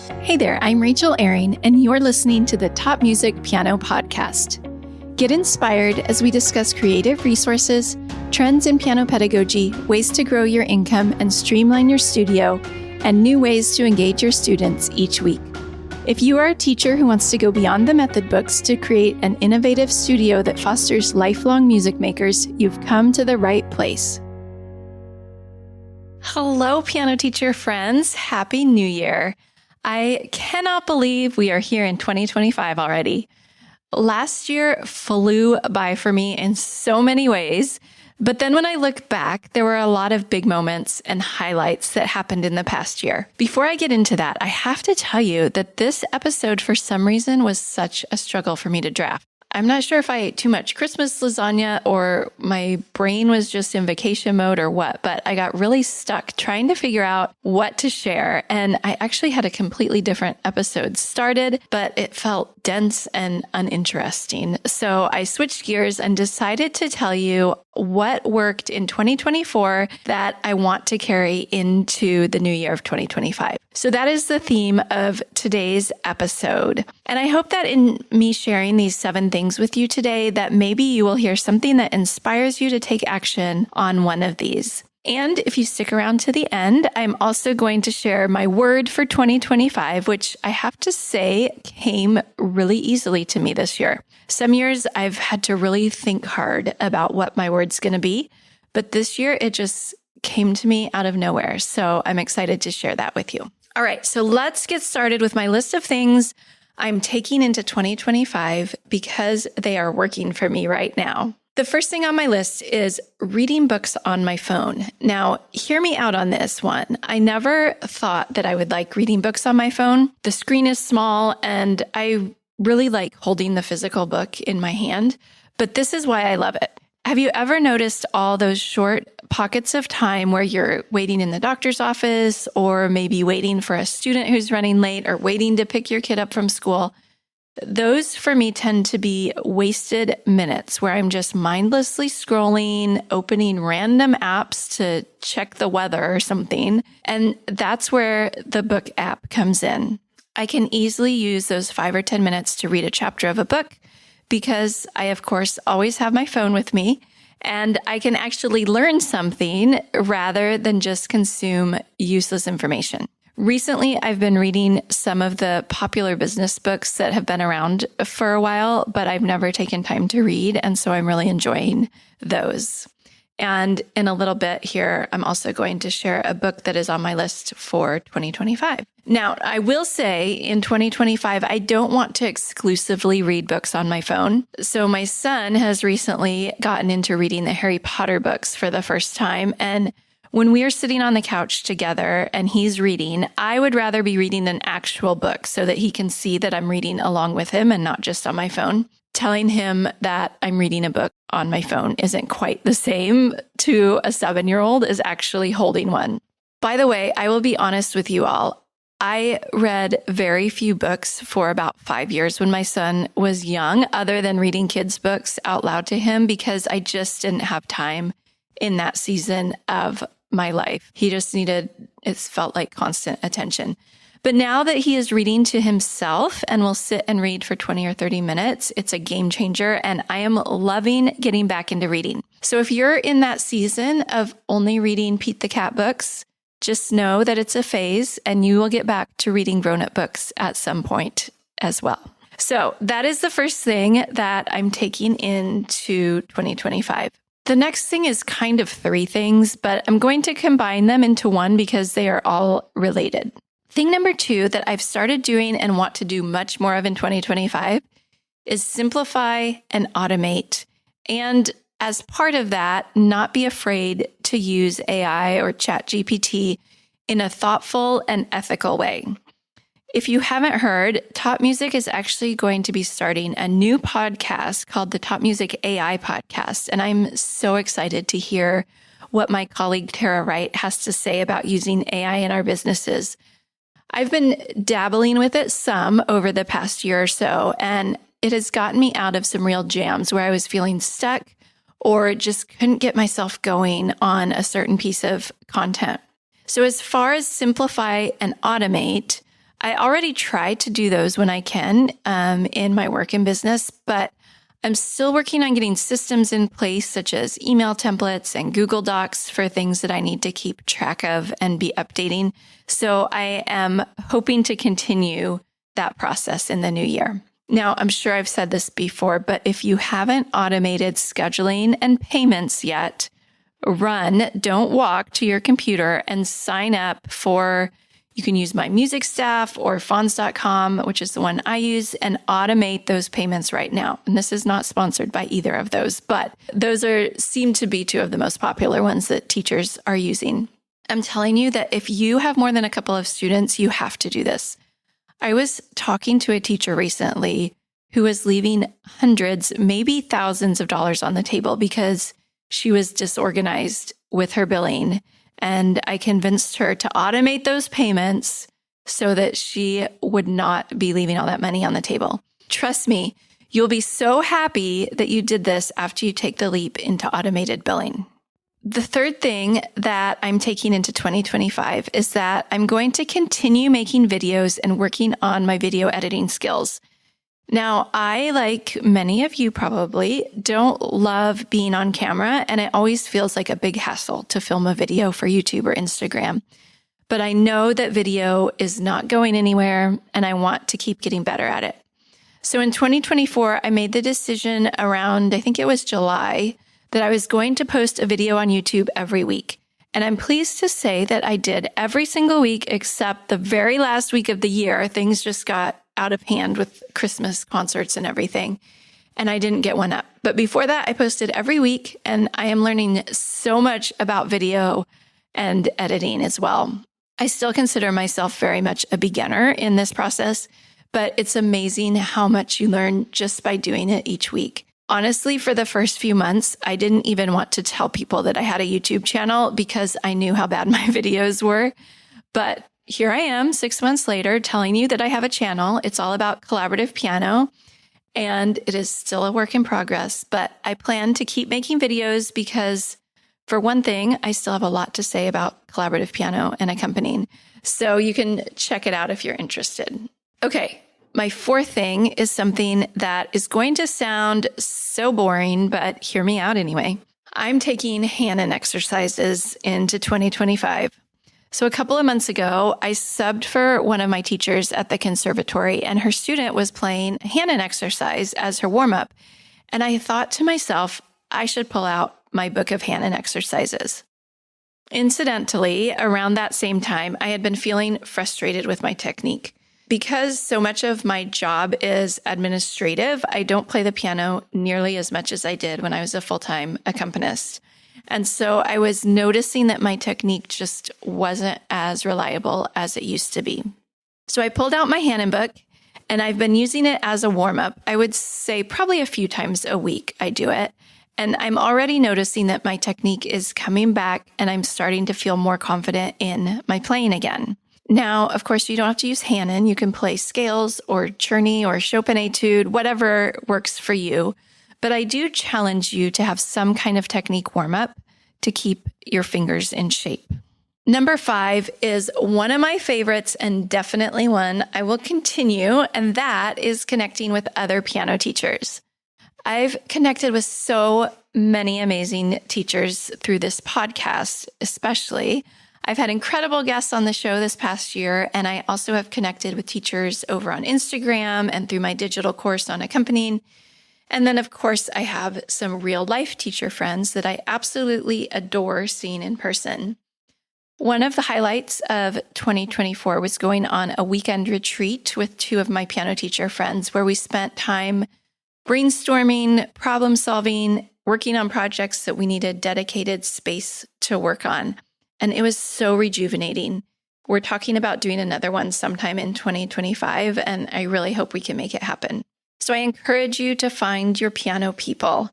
Hey there, I'm Rachel Ehring, and you're listening to the Top Music Piano Podcast. Get inspired as we discuss creative resources, trends in piano pedagogy, ways to grow your income and streamline your studio, and new ways to engage your students each week. If you are a teacher who wants to go beyond the method books to create an innovative studio that fosters lifelong music makers, you've come to the right place. Hello, piano teacher friends. Happy New Year. I cannot believe we are here in 2025 already. Last year flew by for me in so many ways, but then when I look back, there were a lot of big moments and highlights that happened in the past year. Before I get into that, I have to tell you that this episode, for some reason, was such a struggle for me to draft. I'm not sure if I ate too much Christmas lasagna or my brain was just in vacation mode or what, but I got really stuck trying to figure out what to share. And I actually had a completely different episode started, but it felt dense and uninteresting. So I switched gears and decided to tell you what worked in 2024 that I want to carry into the new year of 2025. So that is the theme of today's episode. And I hope that in me sharing these 7 things with you today, that maybe you will hear something that inspires you to take action on one of these. And if you stick around to the end, I'm also going to share my word for 2025, which I have to say came really easily to me this year. Some years I've had to really think hard about what my word's going to be, but this year it just came to me out of nowhere. So I'm excited to share that with you. All right, so let's get started with my list of things I'm taking into 2025 because they are working for me right now. The first thing on my list is reading books on my phone. Now, hear me out on this one. I never thought that I would like reading books on my phone. The screen is small and I really like holding the physical book in my hand, but this is why I love it. Have you ever noticed all those short pockets of time where you're waiting in the doctor's office or maybe waiting for a student who's running late or waiting to pick your kid up from school? Those for me tend to be wasted minutes where I'm just mindlessly scrolling, opening random apps to check the weather or something. And that's where the book app comes in. I can easily use those 5 or 10 minutes to read a chapter of a book because I, of course, always have my phone with me and I can actually learn something rather than just consume useless information. Recently, I've been reading some of the popular business books that have been around for a while, but I've never taken time to read. And so I'm really enjoying those. And in a little bit here, I'm also going to share a book that is on my list for 2025. Now, I will say in 2025, I don't want to exclusively read books on my phone. So my son has recently gotten into reading the Harry Potter books for the first time. And when we are sitting on the couch together and he's reading, I would rather be reading an actual book so that he can see that I'm reading along with him and not just on my phone. Telling him that I'm reading a book on my phone isn't quite the same to a 7-year-old as actually holding one. By the way, I will be honest with you all. I read very few books for about 5 years when my son was young, other than reading kids' books out loud to him because I just didn't have time in that season of my life. He just needed, it felt like constant attention. But now that he is reading to himself and will sit and read for 20 or 30 minutes, it's a game changer. And I am loving getting back into reading. So if you're in that season of only reading Pete the Cat books, just know that it's a phase and you will get back to reading grown-up books at some point as well. So that is the first thing that I'm taking into 2025. The next thing is kind of 3 things, but I'm going to combine them into one because they are all related. Thing number 2 that I've started doing and want to do much more of in 2025 is simplify and automate. And as part of that, not be afraid to use AI or ChatGPT in a thoughtful and ethical way. If you haven't heard, Top Music is actually going to be starting a new podcast called the Top Music AI Podcast. And I'm so excited to hear what my colleague Tara Wright has to say about using AI in our businesses. I've been dabbling with it some over the past year or so, and it has gotten me out of some real jams where I was feeling stuck or just couldn't get myself going on a certain piece of content. So as far as simplify and automate, I already try to do those when I can in my work and business, but I'm still working on getting systems in place such as email templates and Google Docs for things that I need to keep track of and be updating. So I am hoping to continue that process in the new year. Now, I'm sure I've said this before, but if you haven't automated scheduling and payments yet, don't walk to your computer and sign up for, you can use My Music Staff or Fonts.com, which is the one I use, and automate those payments right now. And this is not sponsored by either of those, but those seem to be two of the most popular ones that teachers are using. I'm telling you that if you have more than a couple of students, you have to do this. I was talking to a teacher recently who was leaving hundreds, maybe thousands of dollars on the table because she was disorganized with her billing. And I convinced her to automate those payments so that she would not be leaving all that money on the table. Trust me, you'll be so happy that you did this after you take the leap into automated billing. The third thing that I'm taking into 2025 is that I'm going to continue making videos and working on my video editing skills. Now, I, like many of you probably, don't love being on camera, and it always feels like a big hassle to film a video for YouTube or Instagram. But I know that video is not going anywhere, and I want to keep getting better at it. So in 2024, I made the decision around, I think it was July, that I was going to post a video on YouTube every week. And I'm pleased to say that I did every single week except the very last week of the year. Things just got out of hand with Christmas concerts and everything, and I didn't get one up. But before that, I posted every week, and I am learning so much about video and editing as well. I still consider myself very much a beginner in this process, but it's amazing how much you learn just by doing it each week. Honestly, for the first few months, I didn't even want to tell people that I had a YouTube channel because I knew how bad my videos were. But here I am 6 months later telling you that I have a channel. It's all about collaborative piano, and it is still a work in progress. But I plan to keep making videos because, for one thing, I still have a lot to say about collaborative piano and accompanying. So you can check it out if you're interested. Okay. My fourth thing is something that is going to sound so boring, but hear me out anyway. I'm taking Hanon exercises into 2025. So a couple of months ago, I subbed for one of my teachers at the conservatory, and her student was playing a Hanon exercise as her warm-up. And I thought to myself, I should pull out my book of Hanon exercises. Incidentally, around that same time, I had been feeling frustrated with my technique. Because so much of my job is administrative, I don't play the piano nearly as much as I did when I was a full-time accompanist. And so I was noticing that my technique just wasn't as reliable as it used to be. So I pulled out my Hanon book, and I've been using it as a warm-up. I would say probably a few times a week I do it. And I'm already noticing that my technique is coming back, and I'm starting to feel more confident in my playing again. Now, of course, you don't have to use Hanon. You can play scales or Czerny or Chopin etude, whatever works for you. But I do challenge you to have some kind of technique warm-up to keep your fingers in shape. Number 5 is one of my favorites and definitely one I will continue, and that is connecting with other piano teachers. I've connected with so many amazing teachers through this podcast, especially. I've had incredible guests on the show this past year, and I also have connected with teachers over on Instagram and through my digital course on accompanying. And then, of course, I have some real life teacher friends that I absolutely adore seeing in person. One of the highlights of 2024 was going on a weekend retreat with 2 of my piano teacher friends where we spent time brainstorming, problem solving, working on projects that we needed dedicated space to work on. And it was so rejuvenating. We're talking about doing another one sometime in 2025, and I really hope we can make it happen. So I encourage you to find your piano people.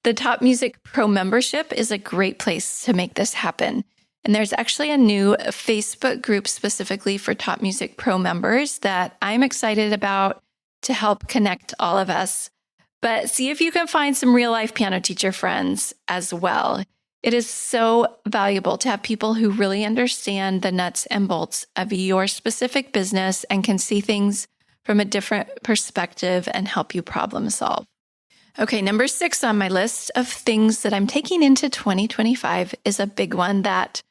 The Top Music Pro membership is a great place to make this happen. And there's actually a new Facebook group specifically for Top Music Pro members that I'm excited about to help connect all of us. But see if you can find some real life piano teacher friends as well. It is so valuable to have people who really understand the nuts and bolts of your specific business and can see things from a different perspective and help you problem solve. Okay, number 6 on my list of things that I'm taking into 2025 is a big one that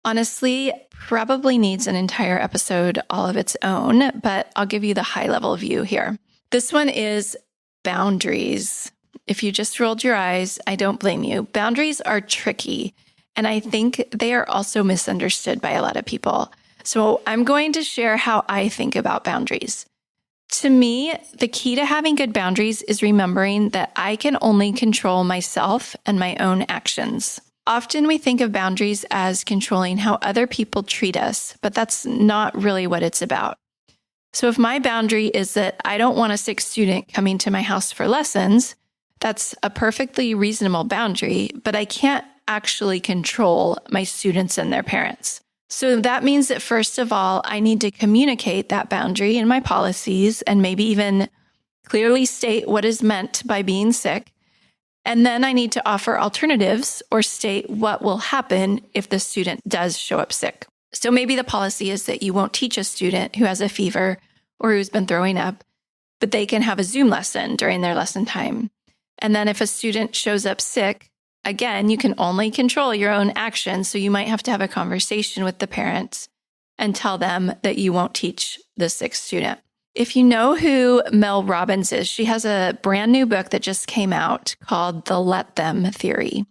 honestly probably needs an entire episode all of its own, but I'll give you the high-level view here. This one is boundaries. If you just rolled your eyes, I don't blame you. Boundaries are tricky, and I think they are also misunderstood by a lot of people. So I'm going to share how I think about boundaries. To me, the key to having good boundaries is remembering that I can only control myself and my own actions. Often we think of boundaries as controlling how other people treat us, but that's not really what it's about. So if my boundary is that I don't want a sick student coming to my house for lessons, that's a perfectly reasonable boundary, but I can't actually control my students and their parents. So that means that first of all, I need to communicate that boundary in my policies and maybe even clearly state what is meant by being sick. And then I need to offer alternatives or state what will happen if the student does show up sick. So maybe the policy is that you won't teach a student who has a fever or who's been throwing up, but they can have a Zoom lesson during their lesson time. And then if a student shows up sick, again, you can only control your own actions. So you might have to have a conversation with the parents and tell them that you won't teach the sick student. If you know who Mel Robbins is, she has a brand new book that just came out called The Let Them Theory.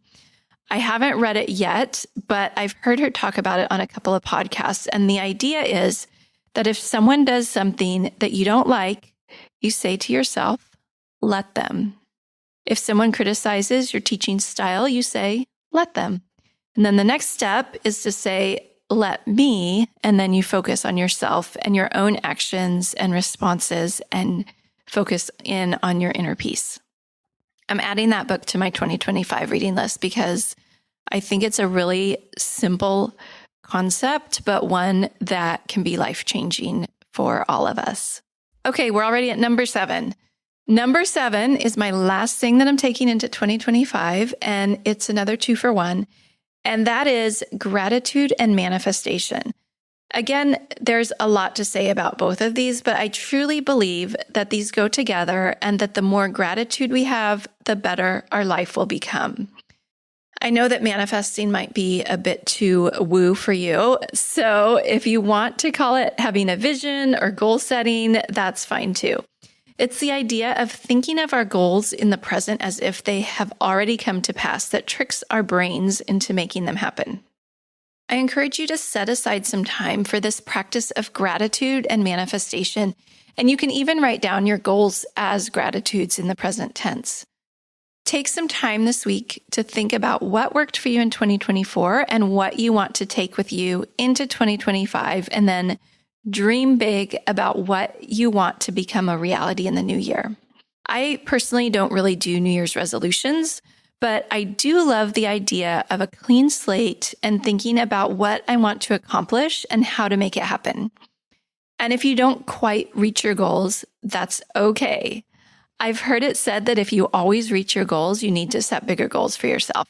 I haven't read it yet, but I've heard her talk about it on a couple of podcasts. And the idea is that if someone does something that you don't like, you say to yourself, let them. If someone criticizes your teaching style, you say, let them. And then the next step is to say, let me, and then you focus on yourself and your own actions and responses and focus in on your inner peace. I'm adding that book to my 2025 reading list because I think it's a really simple concept, but one that can be life-changing for all of us. Okay, we're already at number 7. Number 7 is my last thing that I'm taking into 2025, and it's another 2 for 1, and that is gratitude and manifestation. Again, there's a lot to say about both of these, but I truly believe that these go together and that the more gratitude we have, the better our life will become. I know that manifesting might be a bit too woo for you, so if you want to call it having a vision or goal setting, that's fine too. It's the idea of thinking of our goals in the present as if they have already come to pass that tricks our brains into making them happen. I encourage you to set aside some time for this practice of gratitude and manifestation, and you can even write down your goals as gratitudes in the present tense. Take some time this week to think about what worked for you in 2024 and what you want to take with you into 2025, and then dream big about what you want to become a reality in the new year. I personally don't really do New Year's resolutions, but I do love the idea of a clean slate and thinking about what I want to accomplish and how to make it happen. And if you don't quite reach your goals, that's okay. I've heard it said that if you always reach your goals, you need to set bigger goals for yourself.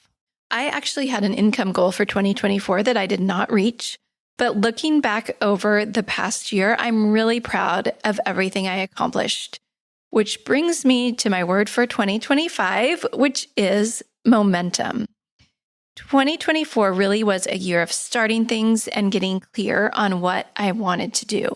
I actually had an income goal for 2024 that I did not reach. But looking back over the past year, I'm really proud of everything I accomplished, which brings me to my word for 2025, which is momentum. 2024 really was a year of starting things and getting clear on what I wanted to do.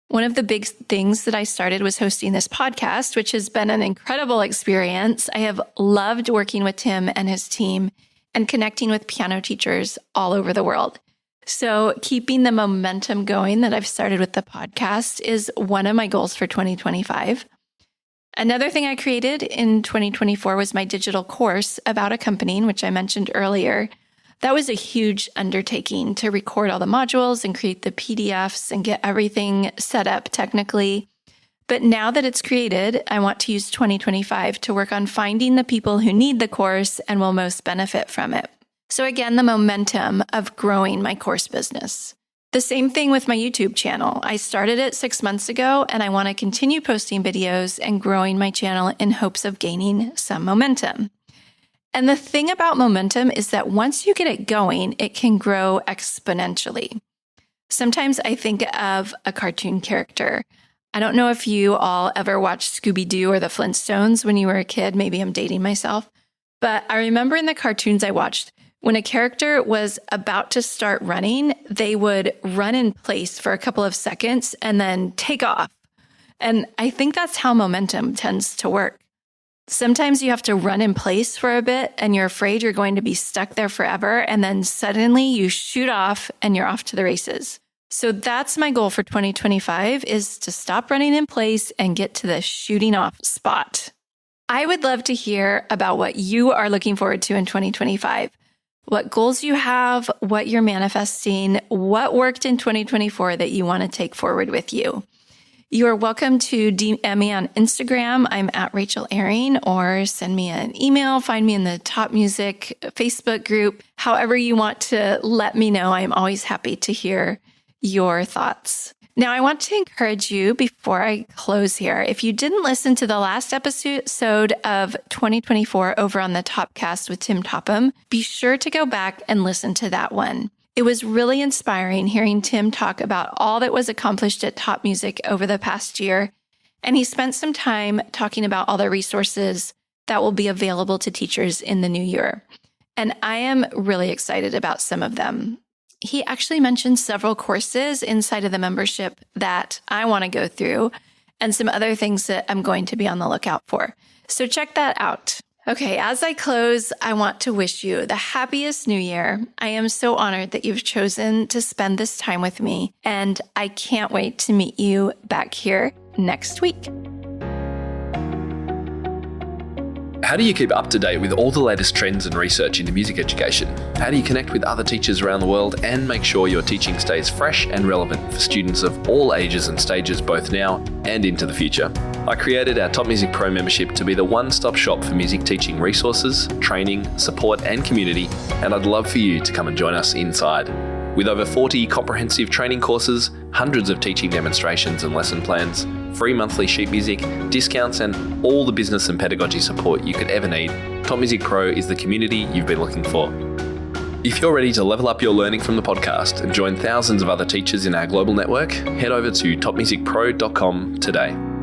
One of the big things that I started was hosting this podcast, which has been an incredible experience. I have loved working with Tim and his team and connecting with piano teachers all over the world. So keeping the momentum going that I've started with the podcast is one of my goals for 2025. Another thing I created in 2024 was my digital course about accompanying, which I mentioned earlier. That was a huge undertaking to record all the modules and create the PDFs and get everything set up technically. But now that it's created, I want to use 2025 to work on finding the people who need the course and will most benefit from it. So again, the momentum of growing my course business. The same thing with my YouTube channel. I started it 6 months ago, and I want to continue posting videos and growing my channel in hopes of gaining some momentum. And the thing about momentum is that once you get it going, it can grow exponentially. Sometimes I think of a cartoon character. I don't know if you all ever watched Scooby-Doo or the Flintstones when you were a kid. Maybe I'm dating myself. But I remember in the cartoons I watched, when a character was about to start running, they would run in place for a couple of seconds and then take off. And I think that's how momentum tends to work. Sometimes you have to run in place for a bit and you're afraid you're going to be stuck there forever. And then suddenly you shoot off and you're off to the races. So that's my goal for 2025 is to stop running in place and get to the shooting off spot. I would love to hear about what you are looking forward to in 2025. What goals you have, what you're manifesting, what worked in 2024 that you want to take forward with you. You are welcome to DM me on Instagram. I'm at Rachel Airing, or send me an email. Find me in the Top Music Facebook group. However you want to let me know, I'm always happy to hear your thoughts. Now, I want to encourage you before I close here. If you didn't listen to the last episode of 2024 over on the Topcast with Tim Topham, be sure to go back and listen to that one. It was really inspiring hearing Tim talk about all that was accomplished at Top Music over the past year. And he spent some time talking about all the resources that will be available to teachers in the new year. And I am really excited about some of them. He actually mentioned several courses inside of the membership that I want to go through and some other things that I'm going to be on the lookout for. So check that out. Okay, as I close, I want to wish you the happiest new year. I am so honored that you've chosen to spend this time with me, and I can't wait to meet you back here next week. How do you keep up to date with all the latest trends and research into music education? How do you connect with other teachers around the world and make sure your teaching stays fresh and relevant for students of all ages and stages, both now and into the future? I created our Top Music Pro membership to be the one-stop shop for music teaching resources, training, support, and community, and I'd love for you to come and join us inside. With over 40 comprehensive training courses, hundreds of teaching demonstrations and lesson plans, free monthly sheet music, discounts, and all the business and pedagogy support you could ever need, Top Music Pro is the community you've been looking for. If you're ready to level up your learning from the podcast and join thousands of other teachers in our global network, head over to topmusicpro.com today.